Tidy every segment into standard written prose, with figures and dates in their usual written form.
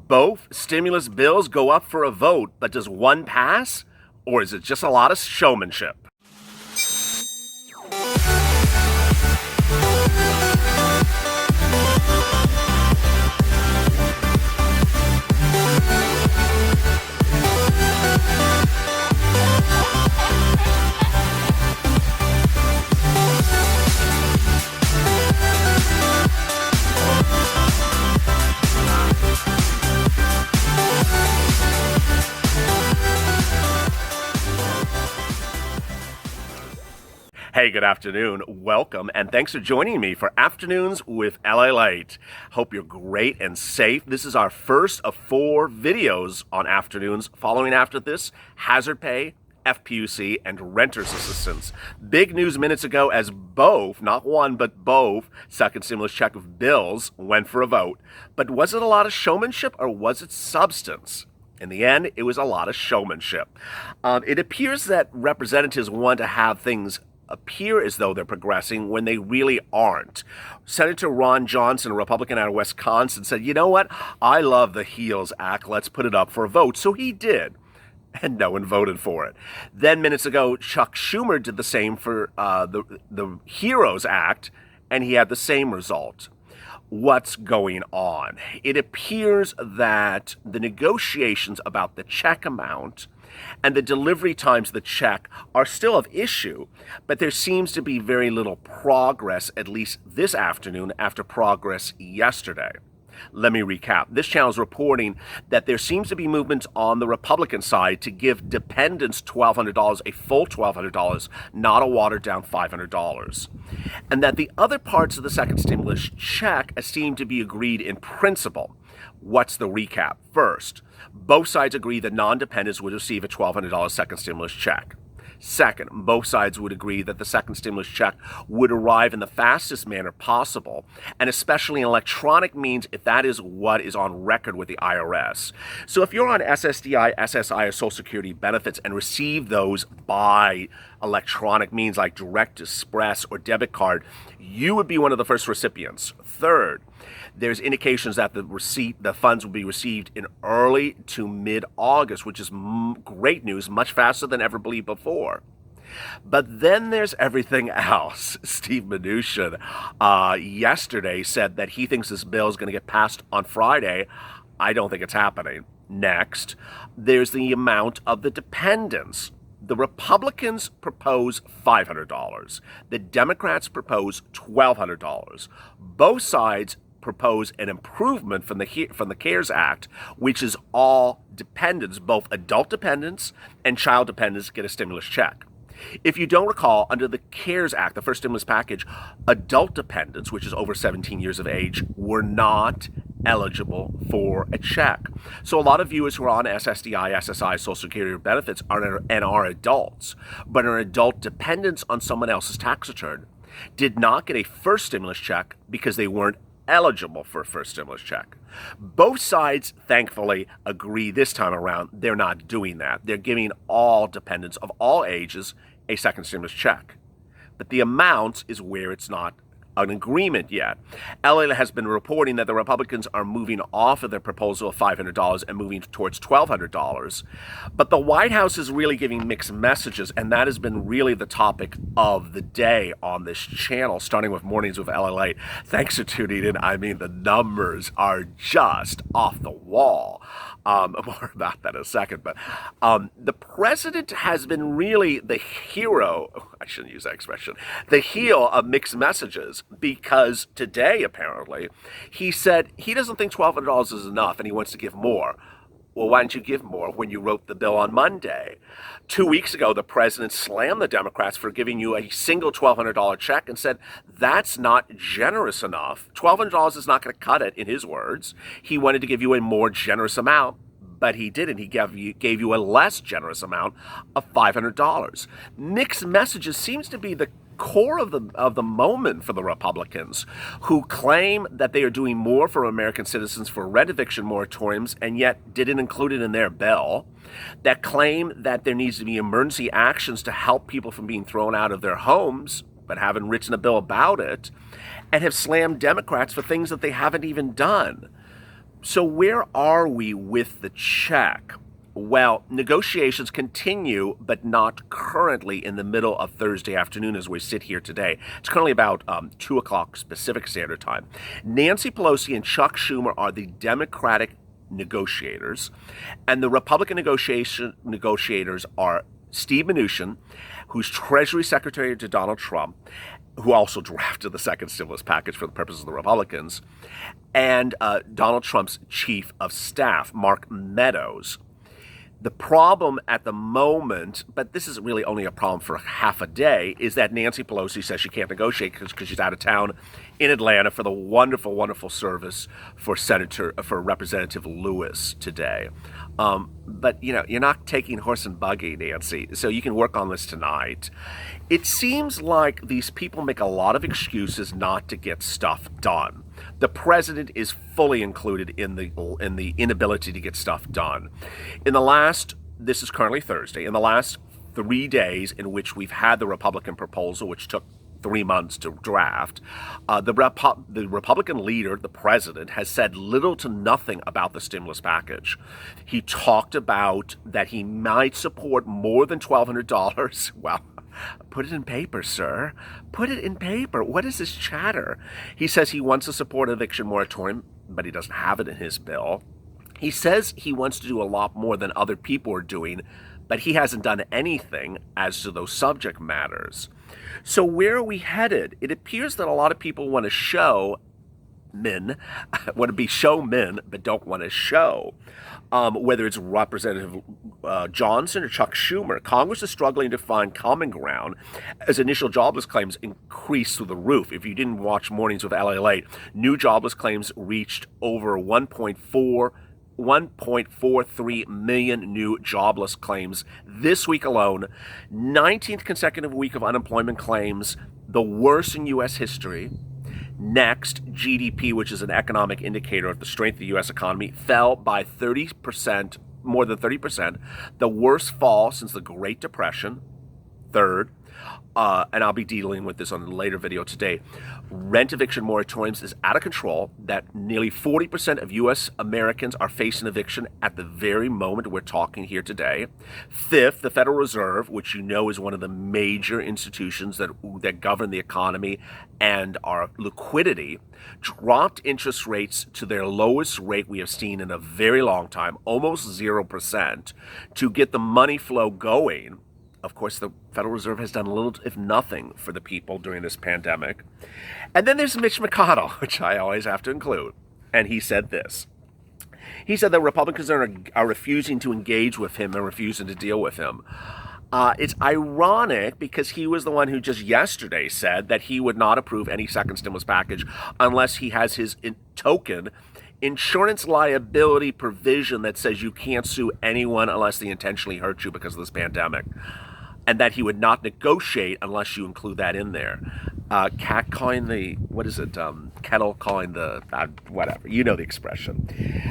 Both stimulus bills go up for a vote, but does one pass? Or is it just a lot of showmanship? Hey, good afternoon. Welcome, and thanks for joining me for Afternoons with LALATE. Hope you're great and safe. This is our first of 4 videos on afternoons. Following after this, hazard pay, FPUC, and renter's assistance. Big news minutes ago as both, not one, but both, second stimulus check bills went for a vote. But was it a lot of showmanship or was it substance? In the end, it was a lot of showmanship. It appears that representatives want to have things appear as though they're progressing when they really aren't. Senator Ron Johnson, a Republican out of Wisconsin, said, you know what? I love the HEALS Act. Let's put it up for a vote. So he did. And no one voted for it. Then minutes ago, Chuck Schumer did the same for the HEROES Act, and he had the same result. What's going on? It appears that the negotiations about the check amount and the delivery times of the check are still of issue, but there seems to be very little progress, at least this afternoon, after progress yesterday. Let me recap. This channel is reporting that there seems to be movement on the Republican side to give dependents $1,200, a full $1,200, not a watered-down $500. And that the other parts of the second stimulus check seem to be agreed in principle. What's the recap? First, both sides agree that non-dependents would receive a $1,200 second stimulus check. Second, both sides would agree that the second stimulus check would arrive in the fastest manner possible, and especially in electronic means if that is what is on record with the IRS. So if you're on SSDI, SSI, or Social Security benefits and receive those by electronic means like direct express or debit card, you would be one of the first recipients. Third, there's indications that the funds will be received in early to mid-August, which is great news, much faster than ever believed before. But then there's everything else. Steve Mnuchin yesterday said that he thinks this bill is going to get passed on Friday. I don't think it's happening. Next, there's the amount of the dependents. The Republicans propose $500. The Democrats propose $1,200. Both sides propose an improvement from the CARES Act, which is all dependents, both adult dependents and child dependents, get a stimulus check. If you don't recall, under the CARES Act, the first stimulus package, adult dependents, which is over 17 years of age, were not eligible for a check. So a lot of viewers who are on SSDI, SSI, Social Security benefits are adults, but are adult dependents on someone else's tax return, did not get a first stimulus check because they weren't eligible for a first stimulus check. Both sides, thankfully, agree this time around they're not doing that. They're giving all dependents of all ages a second stimulus check. But the amount is where it's not an agreement yet. LA has been reporting that the Republicans are moving off of their proposal of $500 and moving towards $1,200. But the White House is really giving mixed messages, and that has been really the topic of the day on this channel, starting with Mornings with LALATE. Thanks for tuning in. I mean, the numbers are just off the wall. More about that in a second. But the president has been really the hero, I shouldn't use that expression, the heel of mixed messages, because today, apparently, he said he doesn't think $1,200 is enough and he wants to give more. Well, why didn't you give more when you wrote the bill on Monday? 2 weeks ago, the president slammed the Democrats for giving you a single $1,200 check and said that's not generous enough. $1,200 is not going to cut it, in his words. He wanted to give you a more generous amount, but he didn't. He gave you a less generous amount of $500. Mixed messages seems to be the core of the moment for the Republicans, who claim that they are doing more for American citizens for rent eviction moratoriums and yet didn't include it in their bill, that claim that there needs to be emergency actions to help people from being thrown out of their homes, but haven't written a bill about it, and have slammed Democrats for things that they haven't even done. So where are we with the check? Well, negotiations continue, but not currently in the middle of Thursday afternoon as we sit here today. It's currently about 2 o'clock Pacific Standard Time. Nancy Pelosi and Chuck Schumer are the Democratic negotiators, and the Republican negotiators are Steve Mnuchin, who's Treasury Secretary to Donald Trump, who also drafted the second stimulus package for the purposes of the Republicans, and Donald Trump's chief of staff, Mark Meadows. The problem at the moment, but this is really only a problem for half a day, is that Nancy Pelosi says she can't negotiate because she's out of town in Atlanta for the wonderful, wonderful service for Representative Lewis today. But, you know, you're not taking horse and buggy, Nancy, so you can work on this tonight. It seems like these people make a lot of excuses not to get stuff done. The president is fully included in the inability to get stuff done. This is currently Thursday, in the last 3 days in which we've had the Republican proposal, which took 3 months to draft, the Republican leader, the president, has said little to nothing about the stimulus package. He talked about that he might support more than $1,200. Well, put it in paper, sir. Put it in paper. What is this chatter? He says he wants to support eviction moratorium, but he doesn't have it in his bill. He says he wants to do a lot more than other people are doing, but he hasn't done anything as to those subject matters. So where are we headed? It appears that a lot of people want to be showmen, but don't want to show. Whether it's Representative Johnson or Chuck Schumer, Congress is struggling to find common ground as initial jobless claims increase through the roof. If you didn't watch Mornings with LALATE, new jobless claims reached over 1.43 million new jobless claims this week alone. 19th consecutive week of unemployment claims, the worst in U.S. history. Next, GDP, which is an economic indicator of the strength of the U.S. economy, fell by 30%, more than 30%, the worst fall since the Great Depression. Third, and I'll be dealing with this on a later video today, rent eviction moratoriums is out of control, that nearly 40% of U.S. Americans are facing eviction at the very moment we're talking here today. Fifth, the Federal Reserve, which you know is one of the major institutions that govern the economy and our liquidity, dropped interest rates to their lowest rate we have seen in a very long time, almost 0%, to get the money flow going. Of course, the Federal Reserve has done little, if nothing, for the people during this pandemic. And then there's Mitch McConnell, which I always have to include. And he said this. He said that Republicans are refusing to engage with him and refusing to deal with him. It's ironic because he was the one who just yesterday said that he would not approve any second stimulus package unless he has his token insurance liability provision that says you can't sue anyone unless they intentionally hurt you because of this pandemic, and that he would not negotiate unless you include that in there. Cat calling the, kettle calling the, whatever, you know the expression.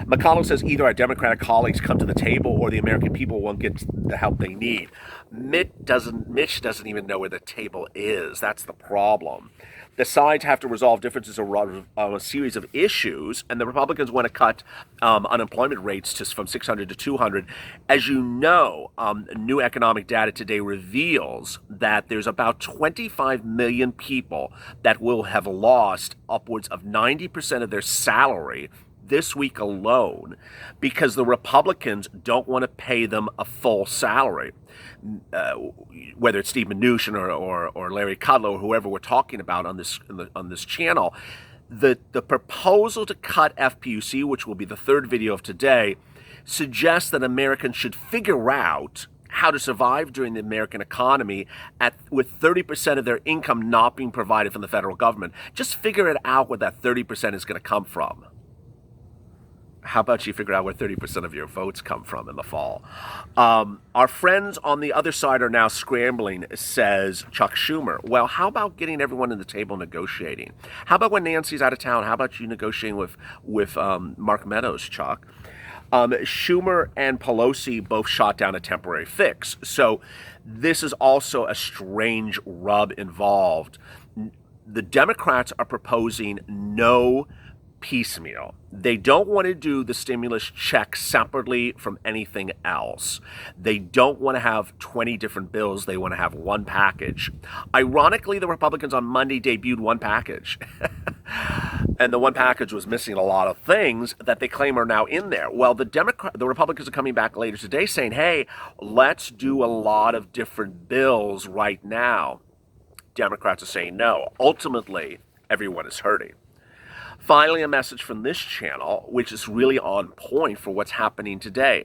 McConnell says either our Democratic colleagues come to the table or the American people won't get the help they need. Mitch doesn't even know where the table is. That's the problem. The sides have to resolve differences on a series of issues, and the Republicans want to cut unemployment rates from 600 to 200. As you know, new economic data today reveals that there's about 25 million people that will have lost upwards of 90% of their salary this week alone because the Republicans don't want to pay them a full salary. Whether it's Steve Mnuchin or Larry Kudlow or whoever we're talking about on this channel, the proposal to cut FPUC, which will be the third video of today, suggests that Americans should figure out how to survive during the American economy with 30% of their income not being provided from the federal government. Just figure it out where that 30% is going to come from. How about you figure out where 30% of your votes come from in the fall? Our friends on the other side are now scrambling, says Chuck Schumer. Well, how about getting everyone at the table negotiating? How about when Nancy's out of town? How about you negotiating with Mark Meadows, Chuck? Schumer and Pelosi both shot down a temporary fix. So this is also a strange rub involved. The Democrats are proposing no piecemeal. They don't want to do the stimulus check separately from anything else. They don't want to have 20 different bills. They want to have one package. Ironically, the Republicans on Monday debuted one package. And the one package was missing a lot of things that they claim are now in there. Well, the Republicans are coming back later today saying, hey, let's do a lot of different bills right now. Democrats are saying no. Ultimately, everyone is hurting. Finally, a message from this channel, which is really on point for what's happening today.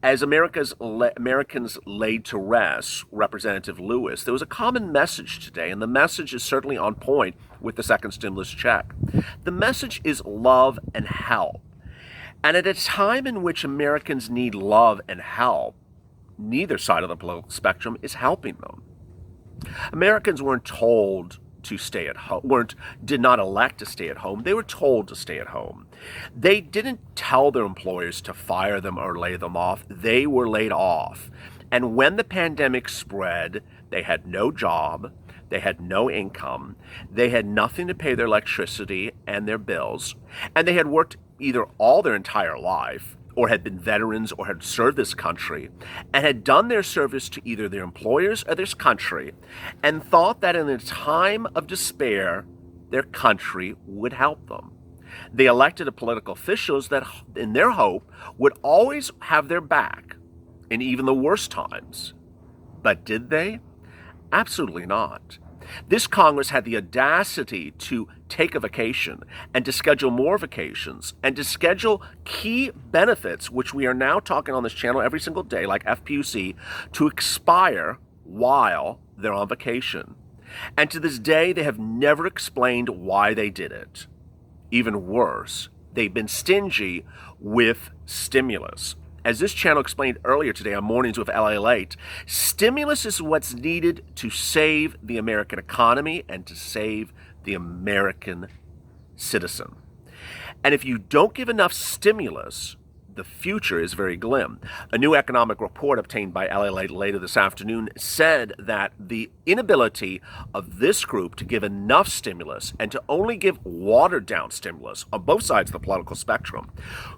As Americans laid to rest Representative Lewis, there was a common message today, and the message is certainly on point with the second stimulus check. The message is love and help. And at a time in which Americans need love and help, neither side of the political spectrum is helping them. Americans weren't told to stay at home, did not elect to stay at home. They were told to stay at home. They didn't tell their employers to fire them or lay them off. They were laid off. And when the pandemic spread, they had no job, they had no income, they had nothing to pay their electricity and their bills, and they had worked either all their entire life or had been veterans or had served this country and had done their service to either their employers or this country and thought that in a time of despair, their country would help them. They elected political officials that, in their hope, would always have their back in even the worst times. But did they? Absolutely not. This Congress had the audacity to take a vacation and to schedule more vacations and to schedule key benefits, which we are now talking on this channel every single day, like FPUC, to expire while they're on vacation. And to this day, they have never explained why they did it. Even worse, they've been stingy with stimulus. As this channel explained earlier today on Mornings with LALATE, stimulus is what's needed to save the American economy and to save the American citizen. And if you don't give enough stimulus, the future is very grim. A new economic report obtained by LALATE later this afternoon said that the inability of this group to give enough stimulus and to only give watered-down stimulus on both sides of the political spectrum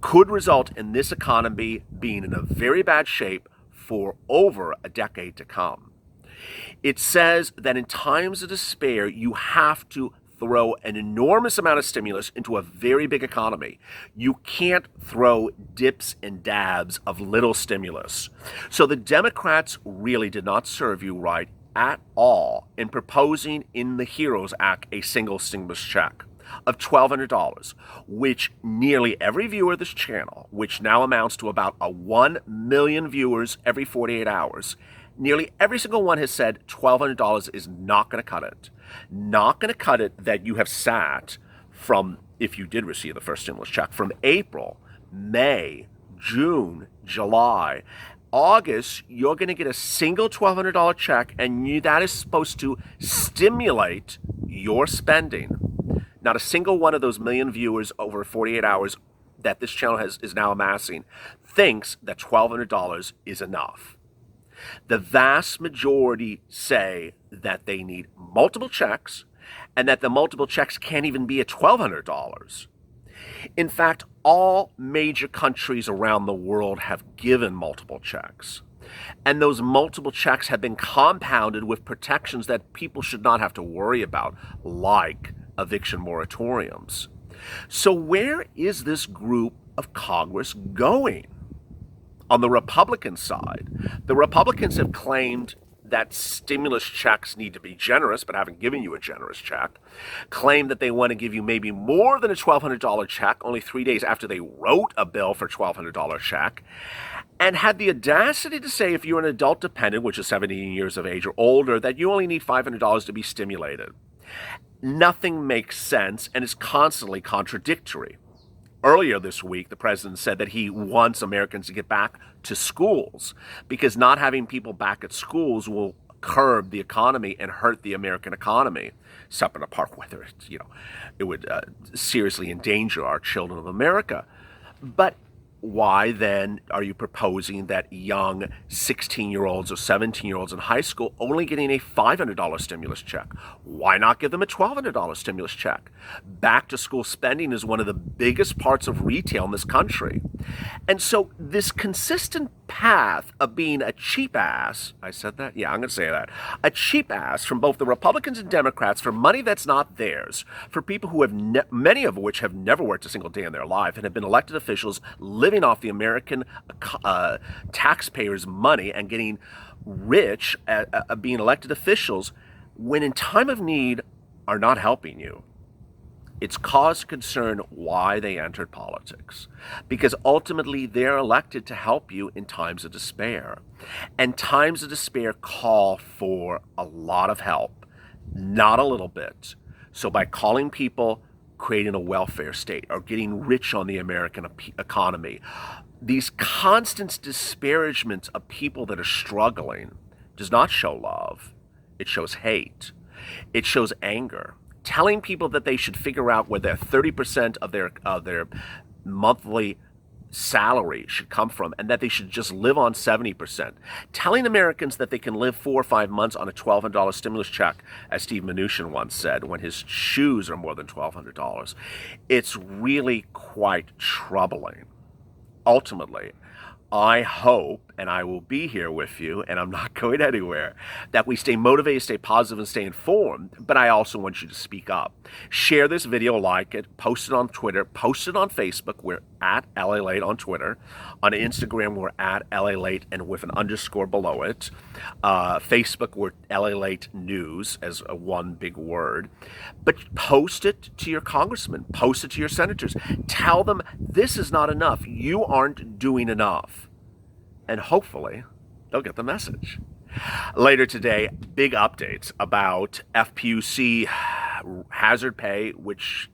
could result in this economy being in a very bad shape for over a decade to come. It says that in times of despair, you have to throw an enormous amount of stimulus into a very big economy. You can't throw dips and dabs of little stimulus. So the Democrats really did not serve you right at all in proposing in the HEROES Act a single stimulus check of $1,200, which nearly every viewer of this channel, which now amounts to about 1 million viewers every 48 hours, nearly every single one has said $1,200 is not going to cut it. Not going to cut it that you have sat from, if you did receive the first stimulus check, from April, May, June, July, August, you're going to get a single $1,200 check, and that is supposed to stimulate your spending. Not a single one of those million viewers over 48 hours that this channel is now amassing thinks that $1,200 is enough. The vast majority say that they need multiple checks and that the multiple checks can't even be at $1,200. In fact, all major countries around the world have given multiple checks. And those multiple checks have been compounded with protections that people should not have to worry about, like eviction moratoriums. So where is this group of Congress going? On the Republican side, the Republicans have claimed that stimulus checks need to be generous, but haven't given you a generous check, claim that they want to give you maybe more than a $1,200 check only 3 days after they wrote a bill for a $1,200 check, and had the audacity to say if you're an adult dependent, which is 17 years of age or older, that you only need $500 to be stimulated. Nothing makes sense and is constantly contradictory. Earlier this week, the president said that he wants Americans to get back to schools because not having people back at schools will curb the economy and hurt the American economy, separate apart whether it would seriously endanger our children of America. But why then are you proposing that young 16-year-olds or 17-year-olds in high school only getting a $500 stimulus check? Why not give them a $1,200 stimulus check? Back to school spending is one of the biggest parts of retail in this country. And so this consistent path of being a cheap ass, I said that? Yeah, I'm going to say that. A cheap ass from both the Republicans and Democrats for money that's not theirs, for people who have, many of which have never worked a single day in their life and have been elected officials living off the American taxpayers' money and getting rich at being elected officials when in time of need are not helping you. It's cause concern why they entered politics, because ultimately they're elected to help you in times of despair. And times of despair call for a lot of help, not a little bit. So by calling people creating a welfare state or getting rich on the American economy, these constant disparagements of people that are struggling does not show love. It shows hate. It shows anger. Telling people that they should figure out where their 30% of their monthly salary should come from and that they should just live on 70%. Telling Americans that they can live 4 or 5 months on a $1,200 stimulus check, as Steve Mnuchin once said, when his shoes are more than $1,200. It's really quite troubling. Ultimately, I hope, and I will be here with you, and I'm not going anywhere, that we stay motivated, stay positive, and stay informed, but I also want you to speak up. Share this video, like it, post it on Twitter, post it on Facebook. We're at LALate on Twitter. On Instagram, we're at LALate and with an underscore below it. Facebook, we're LALate News as a one big word. But post it to your congressmen, post it to your senators. Tell them this is not enough. You aren't doing enough. And hopefully, they'll get the message. Later today, big updates about FPUC hazard pay, which,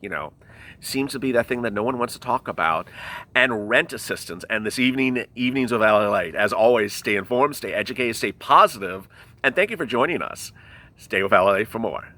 seems to be that thing that no one wants to talk about, and rent assistance. And this evenings of LALate. As always, stay informed, stay educated, stay positive, and thank you for joining us. Stay with LALate for more.